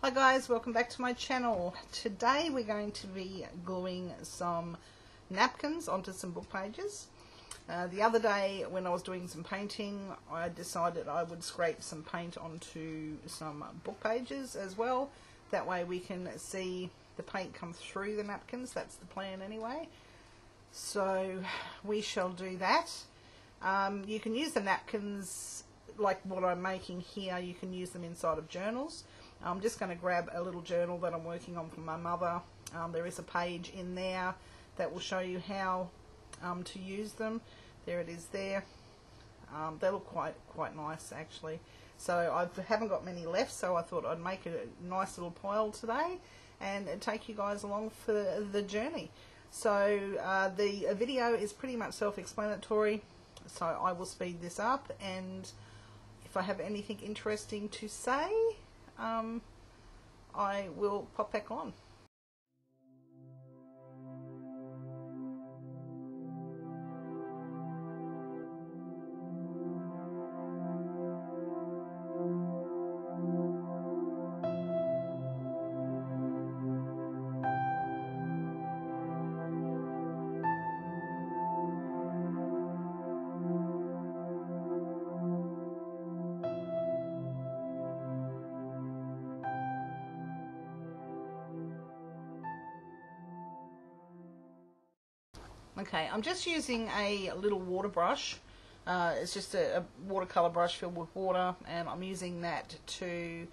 Hi guys, welcome back to my channel. Today we're going to be gluing some napkins onto some book pages. The other day when I was doing some painting, I decided I would scrape some paint onto some book pages as well. That way we can see the paint come through the napkins. That's the plan anyway. So we shall do that. You can use the napkins like what I'm making here. You can use them inside of journals. I'm just going to grab a little journal that I'm working on for my mother. There is a page in there that will show you how to use them. There it is there. They look quite nice actually. So I haven't got many left, so I thought I'd make a nice little pile today and take you guys along for the journey. So the video is pretty much self-explanatory, so I will speed this up, and if I have anything interesting to say, I will pop back on. Okay, I'm just using a little water brush. It's just a watercolor brush filled with water, and I'm using that to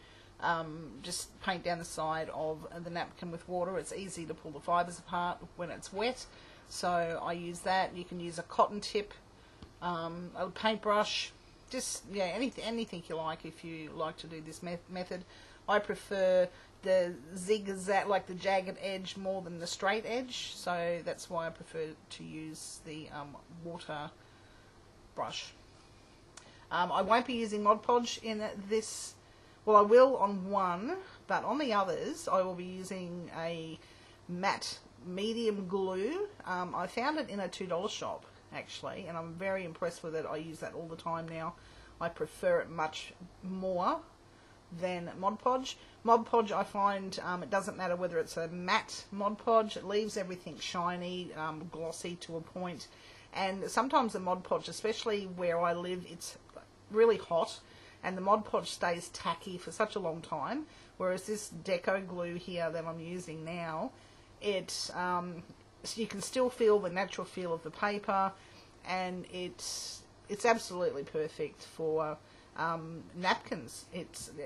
just paint down the side of the napkin with water. It's easy to pull the fibers apart when it's wet, so I use that. You can use a cotton tip, a paintbrush, just yeah, anything you like if you like to do this method. I prefer the zigzag, like the jagged edge, more than the straight edge, so that's why I prefer to use the water brush. I won't be using Mod Podge in this. Well, I will on one, but on the others I will be using a matte medium glue. I found it in a $2 shop actually, and I'm very impressed with it. I use that all the time now. I prefer it much more than Mod Podge. Mod Podge, I find it doesn't matter whether it's a matte Mod Podge, it leaves everything shiny, glossy to a point, and sometimes the Mod Podge, especially where I live, it's really hot and the Mod Podge stays tacky for such a long time, whereas this Deco glue here that I'm using now, it you can still feel the natural feel of the paper, and it's absolutely perfect for napkins.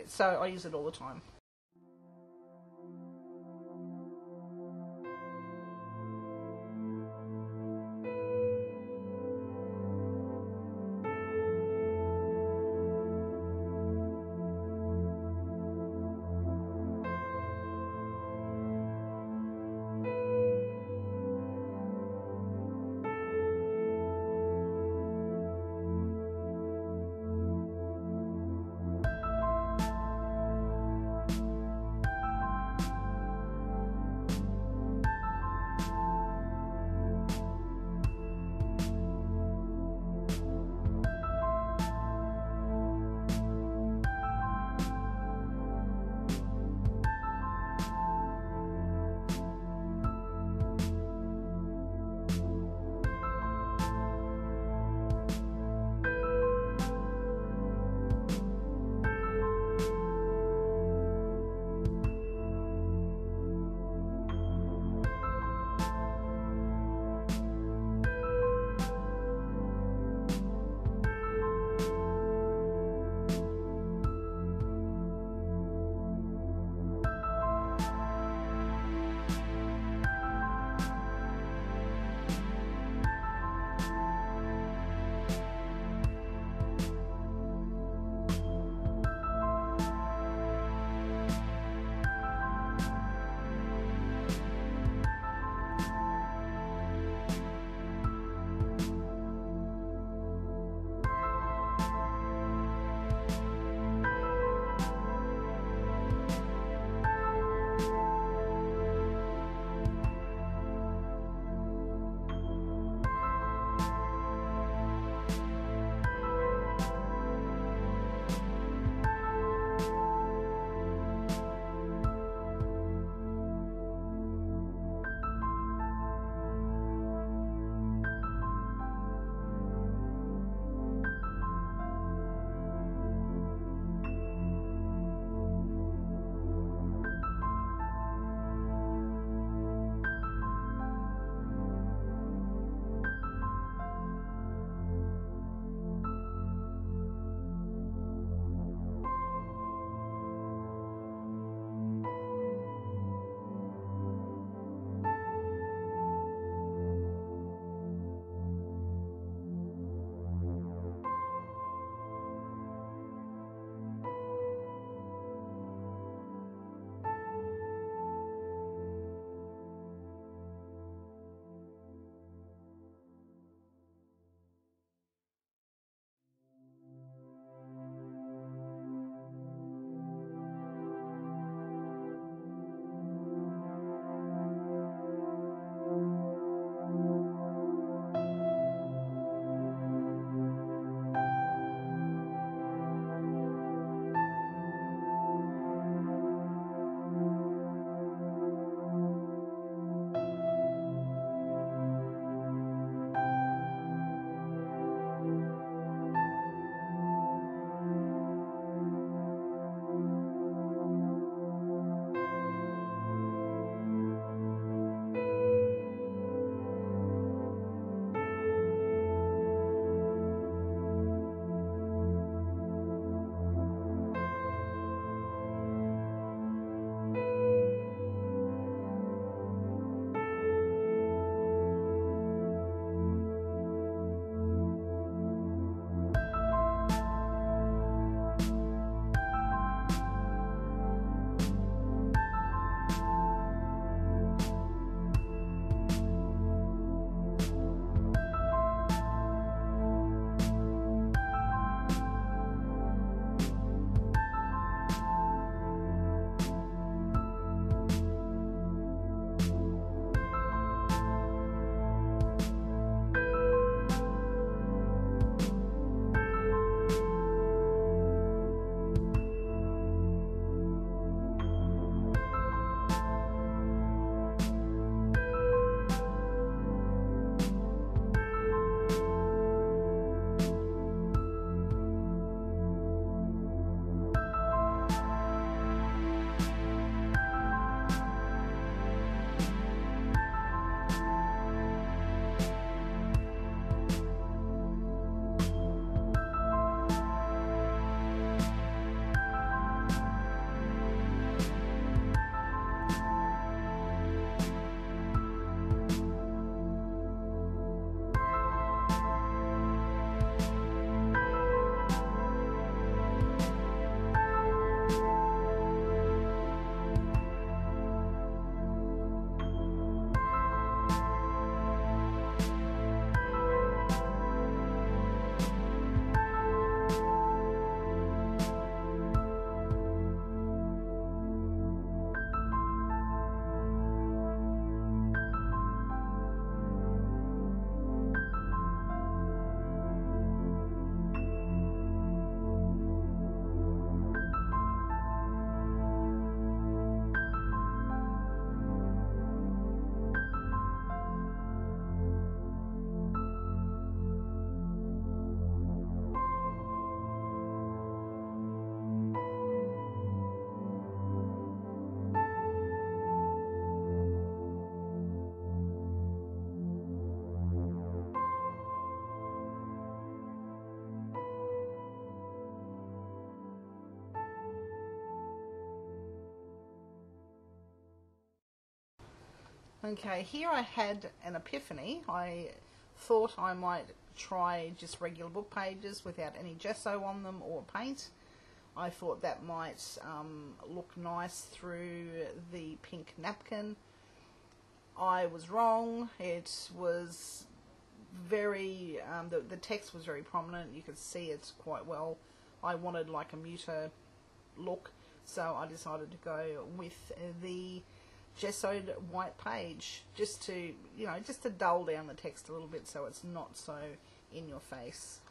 So I use it all the time. Okay, here I had an epiphany. I thought I might try just regular book pages without any gesso on them or paint. I thought that might look nice through the pink napkin. I was wrong. It was very, the text was very prominent. You could see it quite well. I wanted like a muter look, so I decided to go with the gessoed white page, just to, just to dull down the text a little bit so it's not so in your face.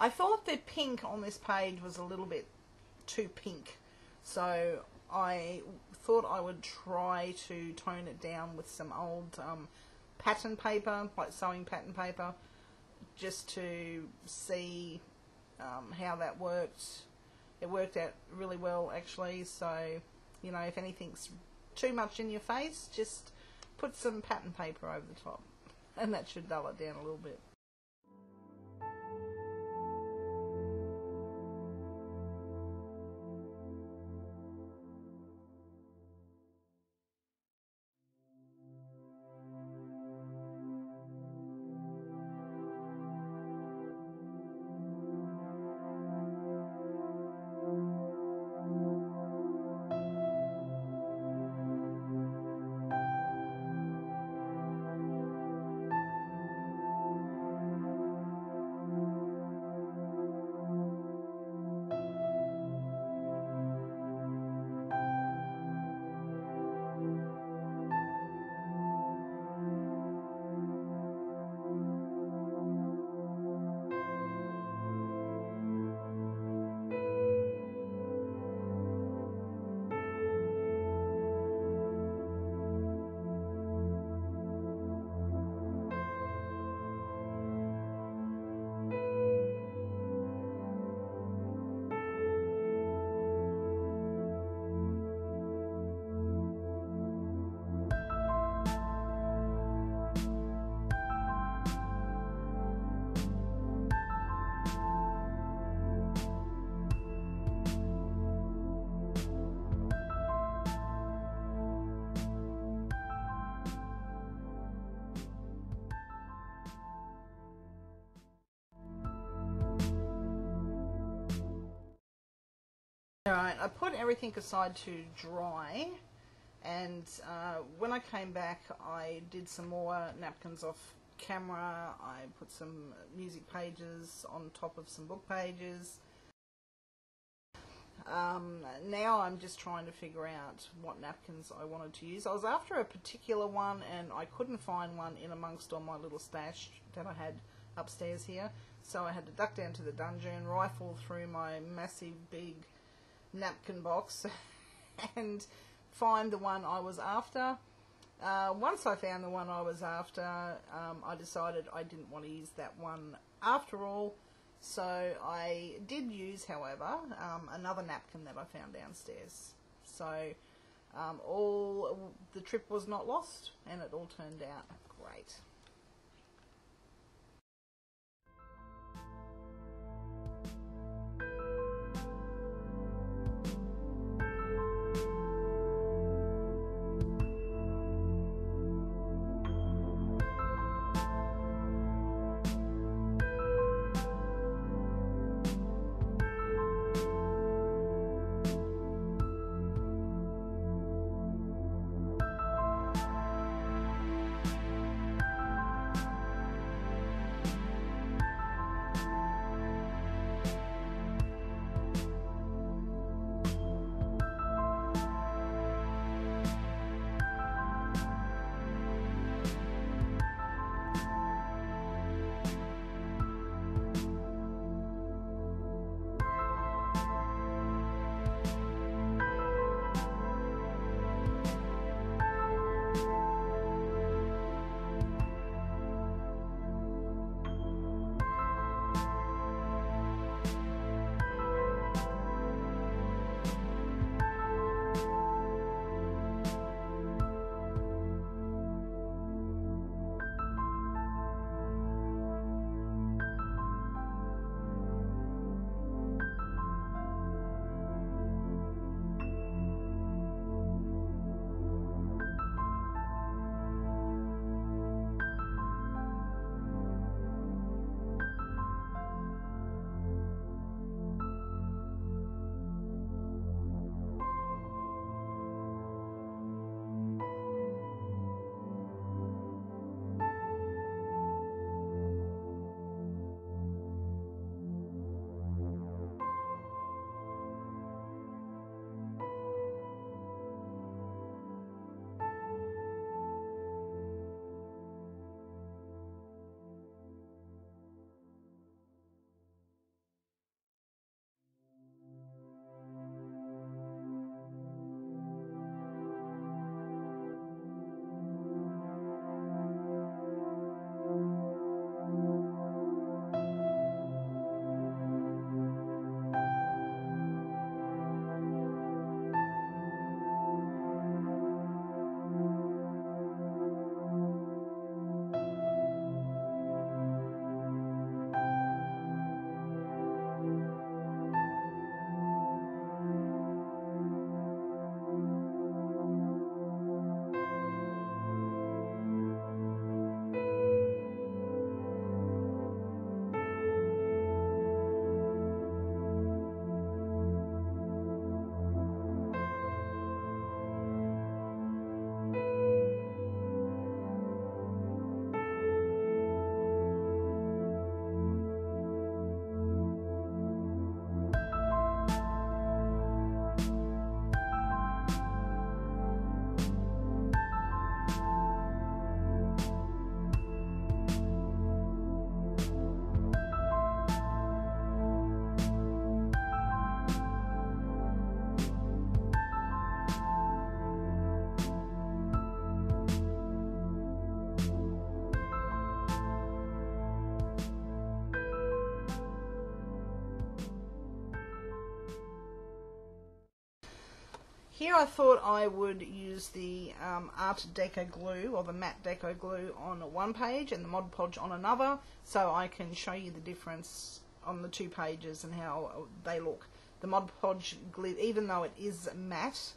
I thought the pink on this page was a little bit too pink, so I thought I would try to tone it down with some old pattern paper, like sewing pattern paper, just to see how that worked. It worked out really well, actually. So, you know, if anything's too much in your face, just put some pattern paper over the top, and that should dull it down a little bit. Alright, I put everything aside to dry, and when I came back I did some more napkins off camera. I put some music pages on top of some book pages. Now I'm just trying to figure out what napkins I wanted to use. I was after a particular one and I couldn't find one in amongst all my little stash that I had upstairs here, so I had to duck down to the dungeon, rifle through my massive big napkin box and find the one I was after. Once I found the one I was after, I decided I didn't want to use that one after all, so I did use, however, another napkin that I found downstairs. So all the trip was not lost, and it all turned out great. Here I thought I would use the Art Deco glue, or the matte deco glue, on one page and the Mod Podge on another, so I can show you the difference on the 2 pages and how they look. The Mod Podge glue, even though it is matte,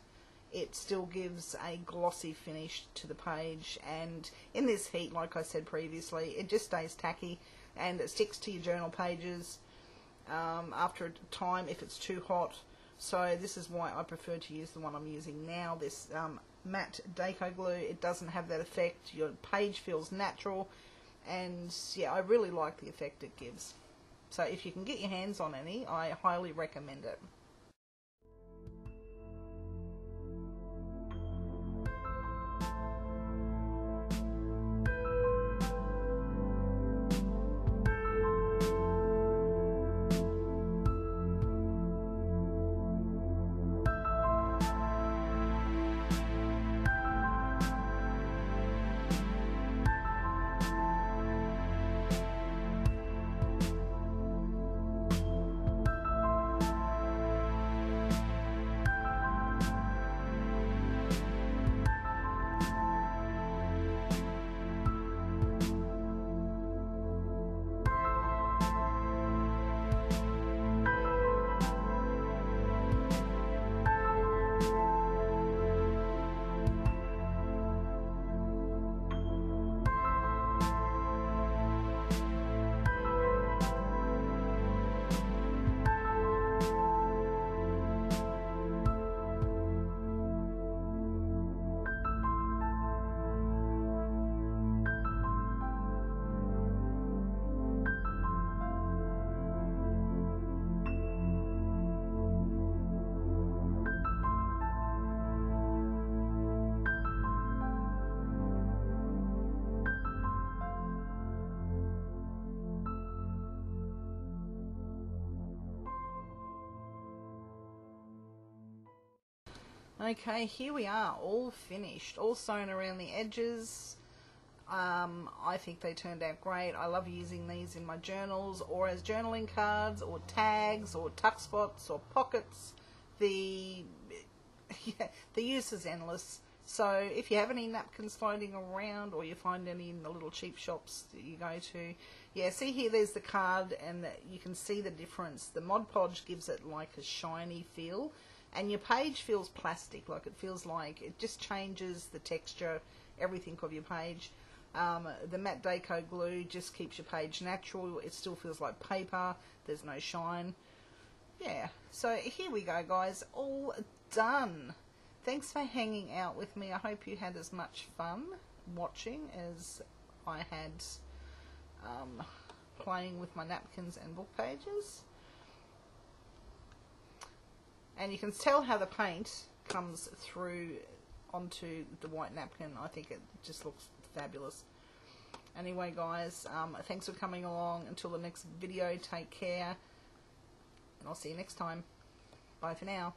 it still gives a glossy finish to the page, and in this heat, like I said previously, it just stays tacky and it sticks to your journal pages after a time if it's too hot. So this is why I prefer to use the one I'm using now, this matte deco glue. It doesn't have that effect, your page feels natural, and yeah, I really like the effect it gives. So if you can get your hands on any, I highly recommend it. Okay, here we are, all finished, all sewn around the edges. I think they turned out great. I love using these in my journals, or as journaling cards, or tags, or tuck spots, or pockets. The use is endless. So if you have any napkins floating around, or you find any in the little cheap shops that you go to, yeah, see here, there's the card, and you can see the difference. The Mod Podge gives it like a shiny feel, and your page feels plastic, like it feels like it just changes the texture, everything of your page. The matte deco glue just keeps your page natural. It still feels like paper. There's no shine. Yeah, so here we go, guys, all done. Thanks for hanging out with me. I hope you had as much fun watching as I had playing with my napkins and book pages. And you can tell how the paint comes through onto the white napkin. I think it just looks fabulous. Anyway, guys, thanks for coming along. Until the next video, take care, and I'll see you next time. Bye for now.